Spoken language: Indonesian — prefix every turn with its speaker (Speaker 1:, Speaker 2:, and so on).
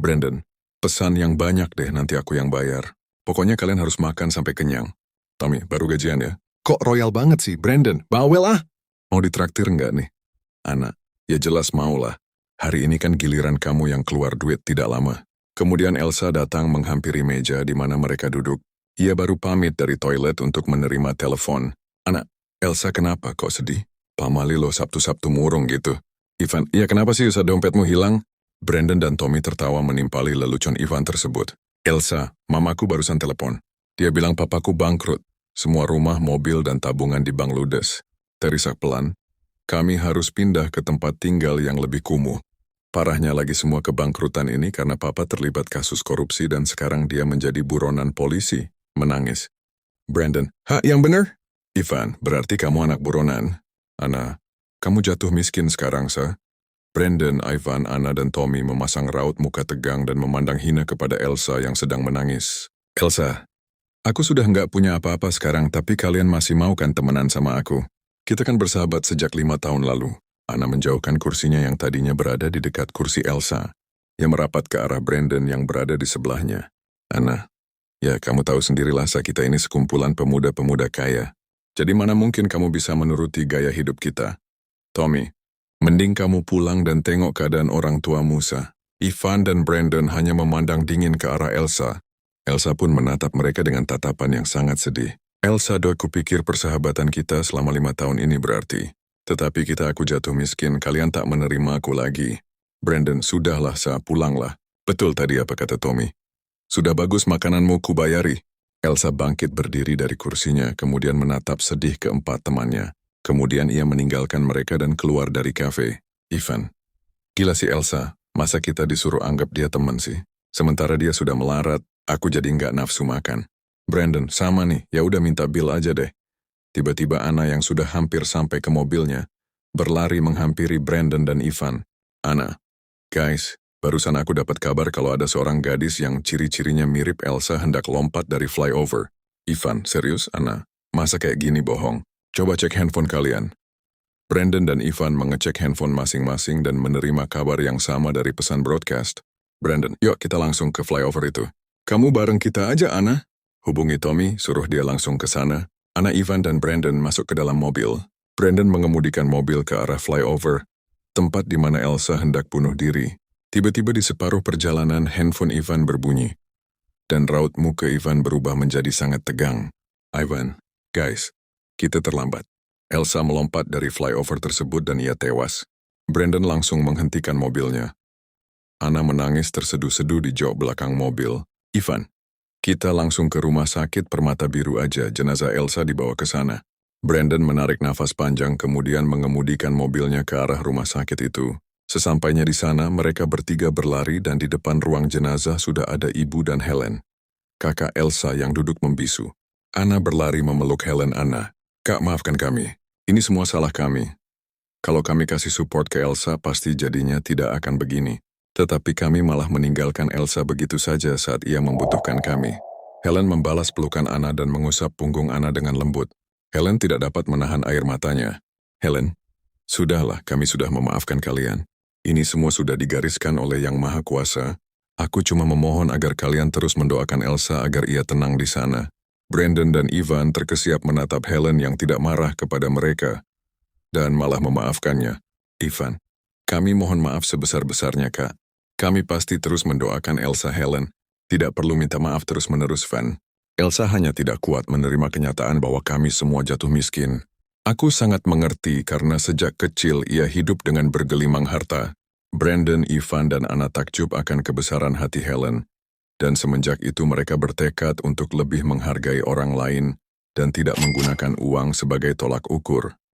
Speaker 1: Brandon, pesan yang banyak deh, nanti aku yang bayar. Pokoknya kalian harus makan sampai kenyang. Tommy, baru gajian ya? Kok royal banget sih, Brandon? Bawel ah! Mau ditraktir nggak nih? Anak, ya jelas mau lah. Hari ini kan giliran kamu yang keluar duit tidak lama. Kemudian Elsa datang menghampiri meja di mana mereka duduk. Ia baru pamit dari toilet untuk menerima telepon. Anak, Elsa kenapa kok sedih? Pamali lo Sabtu-Sabtu murung gitu. Ivan, iya kenapa sih usah dompetmu hilang? Brandon dan Tommy tertawa menimpali lelucon Ivan tersebut. Elsa, mamaku barusan telepon. Dia bilang papaku bangkrut. Semua rumah, mobil, dan tabungan di bank ludes. Terisak pelan. Kami harus pindah ke tempat tinggal yang lebih kumuh. Parahnya lagi semua kebangkrutan ini karena papa terlibat kasus korupsi dan sekarang dia menjadi buronan polisi. Menangis. Brandon, yang bener? Ivan, berarti kamu anak buronan. Ana, kamu jatuh miskin sekarang, sa? Brandon, Ivan, Ana, dan Tommy memasang raut muka tegang dan memandang hina kepada Elsa yang sedang menangis. Elsa, aku sudah nggak punya apa-apa sekarang, tapi kalian masih mau kan temenan sama aku? Kita kan bersahabat sejak 5 tahun lalu. Ana menjauhkan kursinya yang tadinya berada di dekat kursi Elsa, yang merapat ke arah Brandon yang berada di sebelahnya. Ana, ya kamu tahu sendirilah kita ini sekumpulan pemuda-pemuda kaya. Jadi mana mungkin kamu bisa menuruti gaya hidup kita? Tommy, mending kamu pulang dan tengok keadaan orang tuamu, sa. Ivan dan Brandon hanya memandang dingin ke arah Elsa. Elsa pun menatap mereka dengan tatapan yang sangat sedih. Elsa, kupikir persahabatan kita selama 5 tahun ini berarti. Tetapi aku jatuh miskin, kalian tak menerima aku lagi. Brandon, sudahlah, sa, pulanglah. Betul tadi apa kata Tommy. Sudah bagus makananmu kubayari. Elsa bangkit berdiri dari kursinya, kemudian menatap sedih keempat temannya. Kemudian ia meninggalkan mereka dan keluar dari kafe. Ivan, gila si Elsa, masa kita disuruh anggap dia teman sih? Sementara dia sudah melarat, aku jadi nggak nafsu makan. Brandon, sama nih, ya udah minta bill aja deh. Tiba-tiba Ana yang sudah hampir sampai ke mobilnya, berlari menghampiri Brandon dan Ivan. Ana, guys, barusan aku dapat kabar kalau ada seorang gadis yang ciri-cirinya mirip Elsa hendak lompat dari flyover. Ivan, serius, Ana? Masa kayak gini bohong? Coba cek handphone kalian. Brandon dan Ivan mengecek handphone masing-masing dan menerima kabar yang sama dari pesan broadcast. Brandon, yuk kita langsung ke flyover itu. Kamu bareng kita aja, Ana. Hubungi Tommy, suruh dia langsung ke sana. Ana, Ivan, dan Brandon masuk ke dalam mobil. Brandon mengemudikan mobil ke arah flyover, tempat di mana Elsa hendak bunuh diri. Tiba-tiba di separuh perjalanan, handphone Ivan berbunyi. Dan raut muka Ivan berubah menjadi sangat tegang. Ivan, guys, kita terlambat. Elsa melompat dari flyover tersebut dan ia tewas. Brandon langsung menghentikan mobilnya. Ana menangis terseduh-seduh di jok belakang mobil. Ivan, kita langsung ke rumah sakit Permata Biru aja, jenazah Elsa dibawa ke sana. Brandon menarik nafas panjang kemudian mengemudikan mobilnya ke arah rumah sakit itu. Sesampainya di sana, mereka bertiga berlari dan di depan ruang jenazah sudah ada Ibu dan Helen. Kakak Elsa yang duduk membisu. Ana berlari memeluk Helen. Ana, Kak, maafkan kami. Ini semua salah kami. Kalau kami kasih support ke Elsa, pasti jadinya tidak akan begini. Tetapi kami malah meninggalkan Elsa begitu saja saat ia membutuhkan kami. Helen membalas pelukan Ana dan mengusap punggung Ana dengan lembut. Helen tidak dapat menahan air matanya. Helen, sudahlah, kami sudah memaafkan kalian. Ini semua sudah digariskan oleh Yang Maha Kuasa. Aku cuma memohon agar kalian terus mendoakan Elsa agar ia tenang di sana. Brandon dan Ivan terkesiap menatap Helen yang tidak marah kepada mereka dan malah memaafkannya. Ivan, kami mohon maaf sebesar-besarnya, Kak. Kami pasti terus mendoakan Elsa. Helen, tidak perlu minta maaf terus-menerus, Van. Elsa hanya tidak kuat menerima kenyataan bahwa kami semua jatuh miskin. Aku sangat mengerti karena sejak kecil ia hidup dengan bergelimang harta. Brandon, Ivan, dan Ana takjub akan kebesaran hati Helen. Dan semenjak itu mereka bertekad untuk lebih menghargai orang lain dan tidak menggunakan uang sebagai tolak ukur.